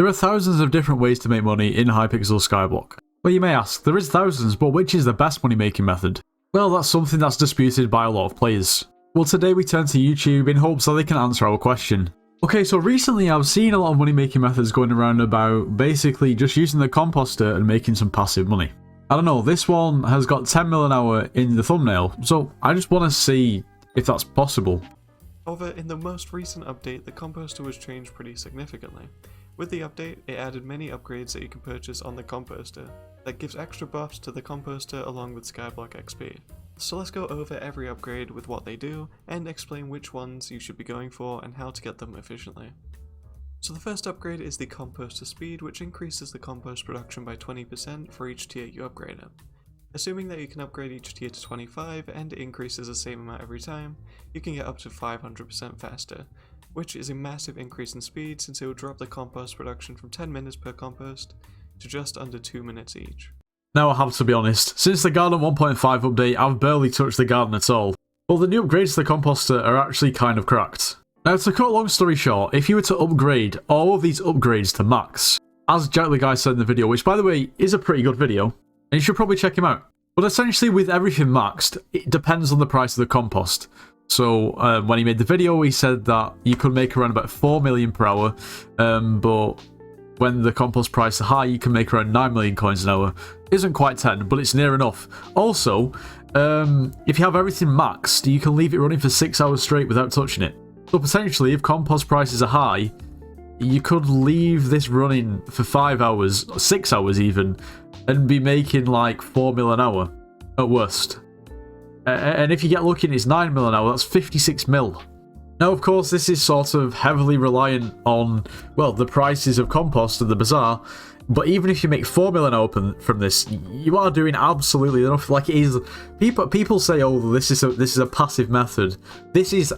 There are thousands of different ways to make money in Hypixel Skyblock. Well, you may ask, there is thousands, but which is the best money making method? Well, that's something that's disputed by a lot of players. Well, today we turn to YouTube in hopes that they can answer our question. Okay, so recently I've seen a lot of money making methods going around about basically just using the composter and making some passive money. I don't know, this one has got 10 mil an hour in the thumbnail, so I just want to see if that's possible. However, in the most recent update, the composter was changed pretty significantly. With the update, it added many upgrades that you can purchase on the composter, that gives extra buffs to the composter along with Skyblock XP. So let's go over every upgrade with what they do, and explain which ones you should be going for and how to get them efficiently. So the first upgrade is the composter speed, which increases the compost production by 20% for each tier you upgrade it. Assuming that you can upgrade each tier to 25 and it increases the same amount every time, you can get up to 500% faster, which is a massive increase in speed since it will drop the compost production from 10 minutes per compost to just under 2 minutes each. Now I have to be honest, since the Garden 1.5 update I've barely touched the garden at all. Well, the new upgrades to the composter are actually kind of cracked. Now to cut a long story short, if you were to upgrade all of these upgrades to max, as Jack the Guy said in the video, which by the way is a pretty good video, and you should probably check him out. But essentially with everything maxed, it depends on the price of the compost. So when he made the video, he said that you could make around about 4 million per hour, but when the compost price is high, you can make around 9 million coins an hour. Isn't quite 10, but it's near enough. Also, if you have everything maxed, you can leave it running for 6 hours straight without touching it. So potentially, if compost prices are high, you could leave this running for 5 hours, 6 hours even, and be making like 4 mil an hour at worst. And if you get lucky and it's 9 mil an hour, that's 56 mil. Now, of course, this is sort of heavily reliant on, well, the prices of compost and the bazaar. But even if you make 4 mil an hour from this, you are doing absolutely enough. Like it is, people say, "Oh, this is a passive method." This is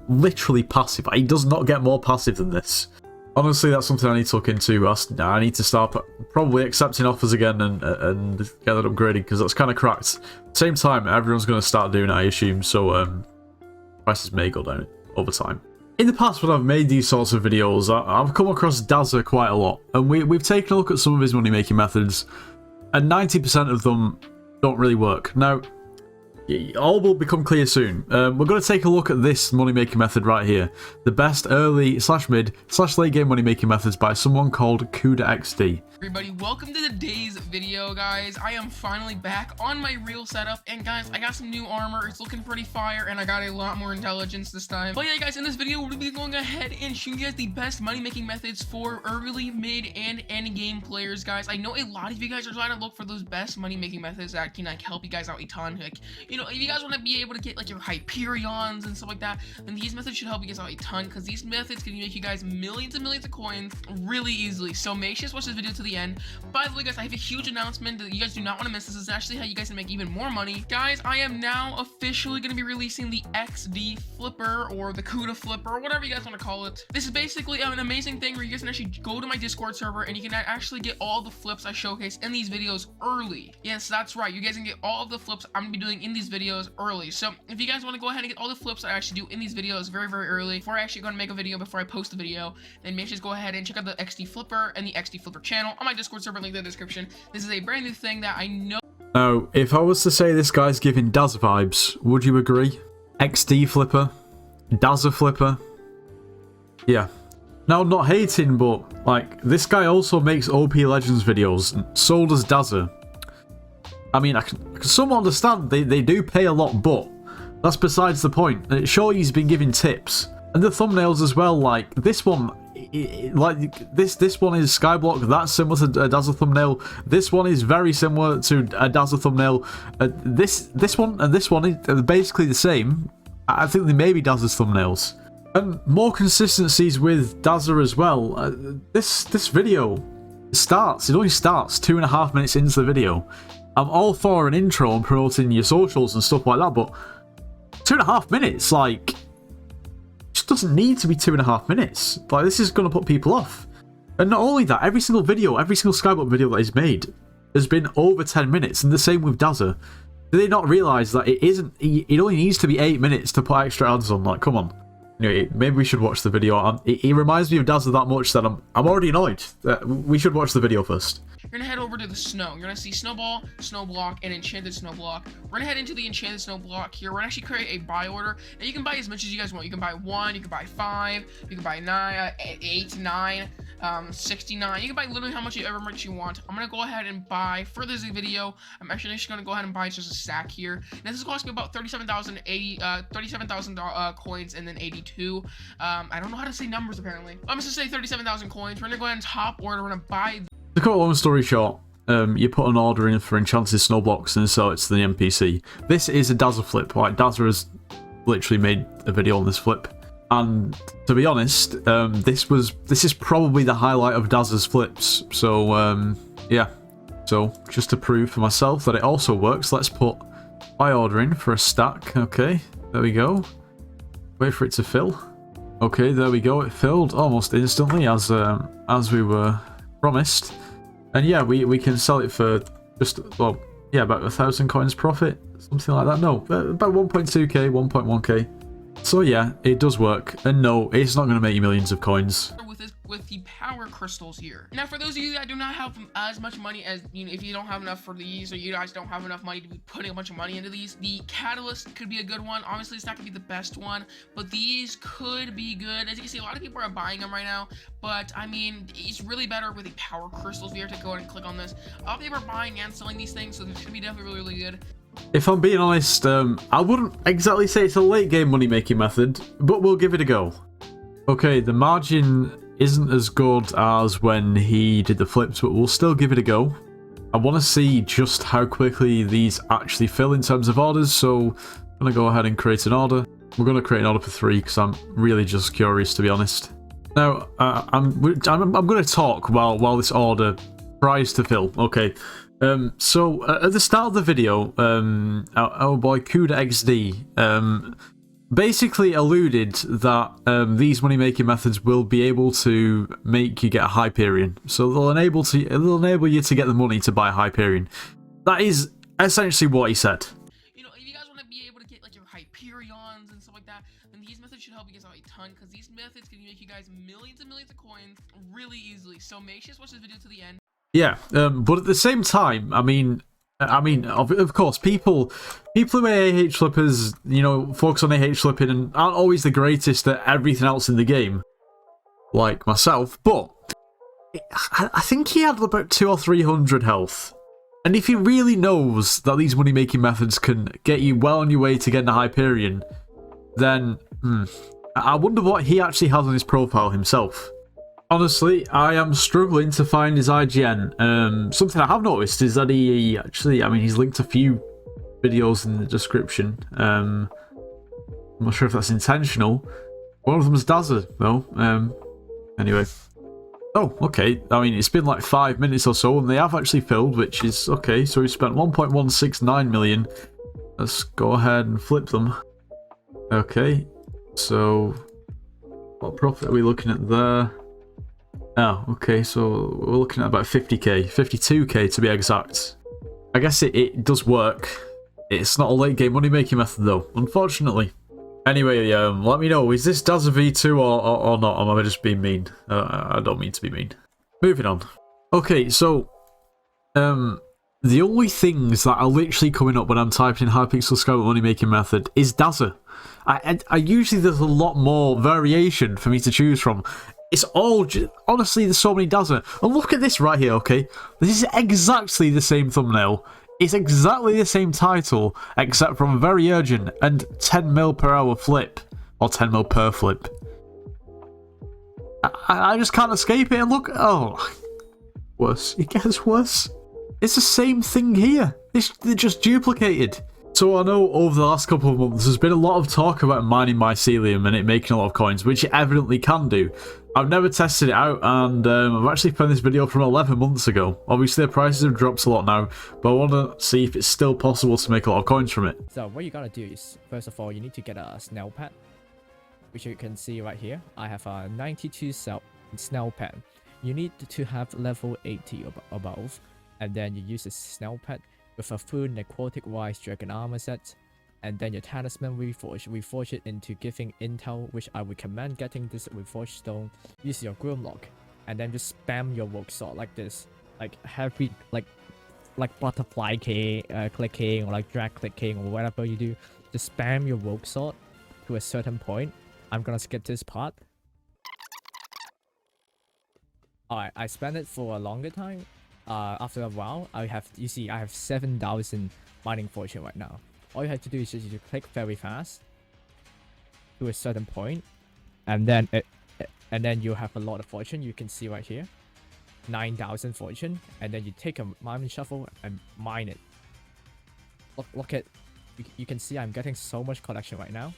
literally passive. It does not get more passive than this. Honestly, that's something I need to look into. I need to start probably accepting offers again and get that upgraded because that's kind of cracked. Same time, everyone's going to start doing it, I assume. So prices may go down over time. In the past, when I've made these sorts of videos, I've come across Dazza quite a lot, and we've taken a look at some of his money-making methods, and 90% of them don't really work. Now, all will become clear soon. We're going to take a look at this money-making method right here. The best early/mid/late game money-making methods by someone called Kuda XD. Everybody, welcome to today's video, guys. I am finally back on my real setup, and guys, I got some new armor. It's looking pretty fire, and I got a lot more intelligence this time. But yeah, guys, in this video, we'll be going ahead and showing you guys the best money-making methods for early, mid, and end game players, guys. I know a lot of you guys are trying to look for those best money-making methods that can like help you guys out a ton. Like, you know, if you guys want to be able to get like your Hyperions and stuff like that, then these methods should help you guys out a ton, because these methods can make you guys millions and millions of coins really easily. So make sure to watch this video to the end. By the way, guys, I have a huge announcement that you guys do not want to miss. This is actually how you guys can make even more money. Guys, I am now officially going to be releasing the XD Flipper, or the Kuda Flipper, or whatever you guys want to call it. This is basically an amazing thing where you guys can actually go to my Discord server and you can actually get all the flips I showcase in these videos early. Yes, that's right. You guys can get all of the flips I'm going to be doing in these videos early. So if you guys want to go ahead and get all the flips I actually do in these videos very, very early, before I actually go and make a video, before I post the video, then make sure to go ahead and check out the XD Flipper and the XD Flipper channel on my Discord server, link in the description. This is a brand new thing that I know. Now, if I was to say this guy's giving Dazza vibes, would you agree? XD Flipper? Dazza Flipper? Yeah. Now, not hating, but like, this guy also makes OP Legends videos, and so does Dazza. I mean, I can somewhat understand they do pay a lot, but that's besides the point. Sure, he's been giving tips, and the thumbnails as well. Like this one, this one is Skyblock. That's similar to a Dazza thumbnail. This one is very similar to a Dazza thumbnail. This one and this one are basically the same. I think they may be Dazza's thumbnails. And more consistencies with Dazza as well. This video starts. It only starts 2.5 minutes into the video. I'm all for an intro and promoting your socials and stuff like that, but 2.5 minutes, like, just doesn't need to be 2.5 minutes. Like, this is going to put people off. And not only that, every single Skyblock video that he's made has been over 10 minutes, and the same with Dazza. Do they not realise that it only needs to be 8 minutes to put extra ads on? Like, come on. Anyway, maybe we should watch the video. It reminds me of Dazzler that much that I'm already annoyed. We should watch the video first. You're gonna head over to the snow. You're gonna see snowball, snow block, and enchanted snow block. We're gonna head into the enchanted snow block here. We're gonna actually create a buy order. Now you can buy as much as you guys want. You can buy 1, you can buy 5, you can buy 9, 8, 9, 69. You can buy literally how much you want. I'm gonna go ahead and buy for this video. I'm actually just gonna go ahead and buy just a stack here. Now this is costing me about 37,000 coins and then 82. I don't know how to say numbers apparently. I'm just gonna say 37,000 coins. We're gonna go ahead and top order. We're gonna buy. To cut a long story short, you put an order in for enchanted snow blocks and sell it to the NPC. This is a Dazzler flip. Like, Dazzler has literally made a video on this flip. And to be honest, this is probably the highlight of Dazzler's flips. So, yeah. So, just to prove for myself that it also works, let's put buy order in for a stack. Okay, there we go. Wait for it to fill. Okay, there we go. It filled almost instantly as we were promised. And yeah, we can sell it for just, well, yeah, about 1,000 coins profit, something like that. No, about 1.2k, 1.1k. So yeah, it does work. And no, it's not going to make you millions of coins. With the power crystals here. Now, for those of you that do not have as much money as, you know, if you don't have enough for these, or you guys don't have enough money to be putting a bunch of money into these, the catalyst could be a good one. Obviously, it's not gonna be the best one, but these could be good. As you can see, a lot of people are buying them right now, but I mean, it's really better with the power crystals. We have to go and click on this. A lot of people are buying and selling these things, so this should be definitely really, really good. If I'm being honest, I wouldn't exactly say it's a late game money making method, but we'll give it a go. Okay, the margin isn't as good as when he did the flips, but we'll still give it a go. I want to see just how quickly these actually fill in terms of orders, so I'm going to go ahead and create an order. We're going to create an order for 3 because I'm really just curious, to be honest. Now, I'm going to talk while this order tries to fill. Okay, so at the start of the video, our boy Kuda XD basically alluded that these money-making methods will be able to make you get a Hyperion. So they'll enable you to get the money to buy a Hyperion. That is essentially what he said. You know, if you guys want to be able to get like your Hyperions and stuff like that, then these methods should help you guys out a ton, because these methods can make you guys millions and millions of coins really easily. So make sure to watch this video to the end. Yeah, but at the same time, I mean, of course, people who are AH flippers, you know, focus on AH flipping and aren't always the greatest at everything else in the game, like myself. But I think he had about 200 or 300 health, and if he really knows that these money-making methods can get you well on your way to getting a Hyperion, then I wonder what he actually has on his profile himself. Honestly, I am struggling to find his IGN. Something I have noticed is that he actually, I mean, he's linked a few videos in the description. I'm not sure if that's intentional. One of them is Dazzler, though. Anyway. Oh, okay. I mean, it's been like 5 minutes or so, and they have actually filled, which is okay. So we spent 1.169 million. Let's go ahead and flip them. Okay. So, what profit are we looking at there? Oh, okay, so we're looking at about 50k, 52k to be exact. I guess it does work. It's not a late game money making method though, unfortunately. Anyway, let me know, is this Dazzler V2 or not? Or am I just being mean? I don't mean to be mean. Moving on. Okay, so the only things that are literally coming up when I'm typing in Hypixel Skyblock money making method is Dazzler. I usually there's a lot more variation for me to choose from. It's all honestly, there's so many Dazzler. And look at this right here, okay? This is exactly the same thumbnail. It's exactly the same title, except from very urgent and 10 mil per hour flip. Or 10 mil per flip. I just can't escape it. And look, oh, worse. It gets worse. It's the same thing here. They're just duplicated. So I know over the last couple of months there's been a lot of talk about mining mycelium and it making a lot of coins, which it evidently can do. I've never tested it out, and I've actually found this video from 11 months ago. Obviously the prices have dropped a lot now, but I want to see if it's still possible to make a lot of coins from it. So what you gotta do is, first of all, you need to get a snail pad, which you can see right here. I have a 92 snail pad. You need to have level 80 above, and then you use a snail pad with a full necrotic wise dragon armor set, and then your talisman reforge it into giving intel, which I recommend getting this reforged stone. Use your Grimlock, and then just spam your rogue sword like this, like heavy, like butterfly clicking or like drag clicking or whatever you do. Just spam your rogue sword to a certain point. I'm gonna skip this part. Alright, I spent it for a longer time. After a while, I have 7,000 mining fortune right now. All you have to do is just click very fast to a certain point, and then you have a lot of fortune. You can see right here, 9,000 fortune, and then you take a mining shovel and mine it. Look at, you can see I'm getting so much collection right now.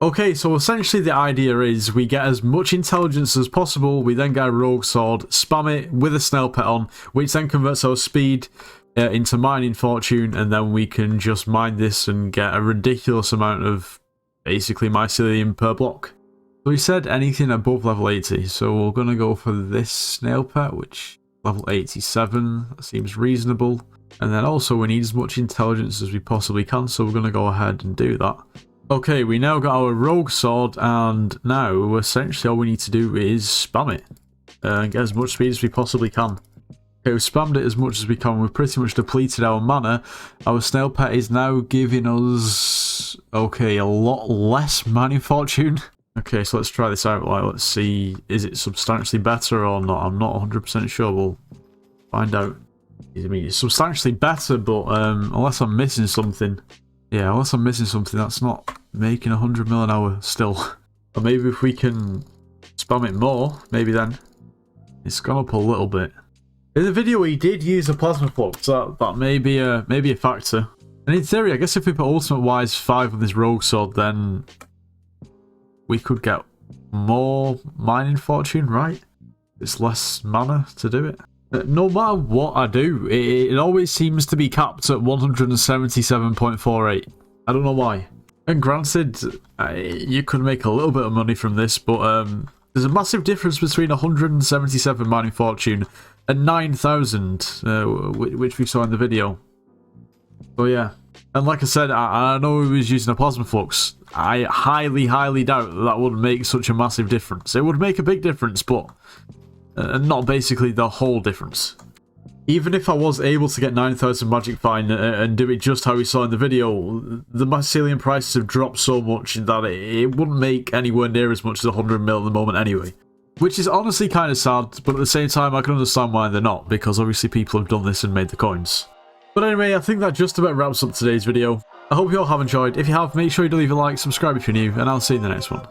Okay, so essentially the idea is we get as much intelligence as possible, we then get a rogue sword, spam it with a snail pet on, which then converts our speed into mining fortune, and then we can just mine this and get a ridiculous amount of basically mycelium per block. So we said anything above level 80, so we're going to go for this snail pet, which level 87, that seems reasonable. And then also we need as much intelligence as we possibly can, so we're going to go ahead and do that. Okay, we now got our rogue sword, and now essentially all we need to do is spam it and get as much speed as we possibly can. Okay, we've spammed it as much as we can. We've pretty much depleted our mana. Our snail pet is now giving us, okay, a lot less mining fortune. Okay, so let's try this out. Like, let's see, is it substantially better or not? I'm not 100% sure. We'll find out. I mean, it's substantially better, but unless I'm missing something. Yeah, unless I'm missing something, that's not making 100 mil an hour still. Or maybe if we can spam it more, maybe then it's gone up a little bit. In the video, he did use a plasma flux, so that may be a factor. And in theory, I guess if we put ultimate wise 5 of this rogue sword, then we could get more mining fortune, right? It's less mana to do it. No matter what I do, it always seems to be capped at 177.48. I don't know why. And granted, you could make a little bit of money from this, but there's a massive difference between 177 mining fortune and 9,000, which we saw in the video. So yeah. And like I said, I know he was using a plasma flux. I highly, highly doubt that would make such a massive difference. It would make a big difference, but not basically the whole difference. Even if I was able to get 9,000 magic fine and do it just how we saw in the video, the mycelium prices have dropped so much that it wouldn't make anywhere near as much as 100 mil at the moment anyway. Which is honestly kind of sad, but at the same time I can understand why they're not, because obviously people have done this and made the coins. But anyway, I think that just about wraps up today's video. I hope you all have enjoyed. If you have, make sure you leave a like, subscribe if you're new, and I'll see you in the next one.